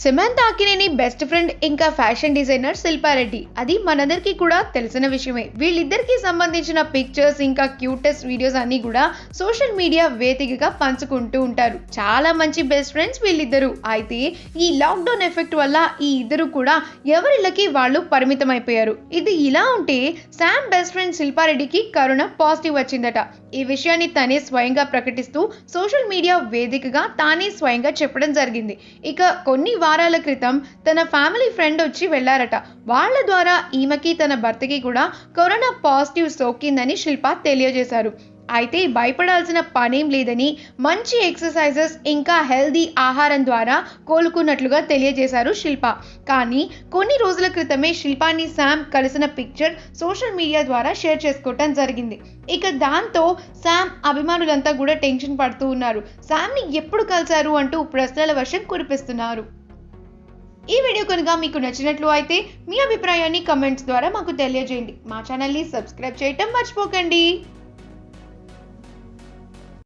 Samantha Akkineni best friend ఇంకా fashion designer Shilpa Reddy. అది మనందరికీ కూడా తెలిసిన విషయమే. వీళ్ళిద్దరికీ సంబంధించిన పిక్చర్స్ ఇంకా క్యూటెస్ట్ వీడియోస్ అన్ని కూడా సోషల్ మీడియా వేదికగా పంచుకుంటూ ఉంటారు. చాలా మంచి బెస్ట్ ఫ్రెండ్స్ వీళ్ళిద్దరు. అయితే ఈ లాక్డౌన్ ఎఫెక్ట్ వల్ల ఈ ఇద్దరు కూడా ఎవరిళ్ళకి వాళ్ళు పరిమితం అయిపోయారు. ఇది ఇలా ఉంటే శామ్ బెస్ట్ ఫ్రెండ్ శిల్పారెడ్డికి కరోనా పాజిటివ్ వచ్చిందట. ఈ విషయాన్ని తనే స్వయంగా ప్రకటిస్తూ సోషల్ మీడియా వేదికగా తానే స్వయంగా చెప్పడం జరిగింది. ఇక కొన్ని వారాల క్రితం తన ఫ్యామిలీ ఫ్రెండ్ వచ్చి వెళ్లారట. వాళ్ళ ద్వారా ఈమెకి తన భర్తకి కూడా కరోనా పాజిటివ్ సోకిందని శిల్ప తెలియజేశారు. అయితే భయపడాల్సిన పనేం లేదని, మంచి ఎక్సర్సైజెస్ ఇంకా హెల్దీ ఆహారం ద్వారా కోలుకున్నట్లుగా తెలియజేశారు శిల్ప. కానీ కొన్ని రోజుల క్రితమే శిల్పాని శామ్ కలిసిన పిక్చర్ సోషల్ మీడియా ద్వారా షేర్ చేసుకోవటం జరిగింది. ఇక దాంతో శామ్ అభిమానులంతా కూడా టెన్షన్ పడుతూ ఉన్నారు. శామ్ని ఎప్పుడు కలిశారు అంటూ ప్రశ్నల వర్షం కురిపిస్తున్నారు. ఈ వీడియో కనుక మీకు నచ్చినట్లు అయితే మీ అభిప్రాయాన్ని కమెంట్స్ ద్వారా మాకు తెలియజేయండి. మా ఛానల్ని సబ్స్క్రైబ్ చేయటం మర్చిపోకండి.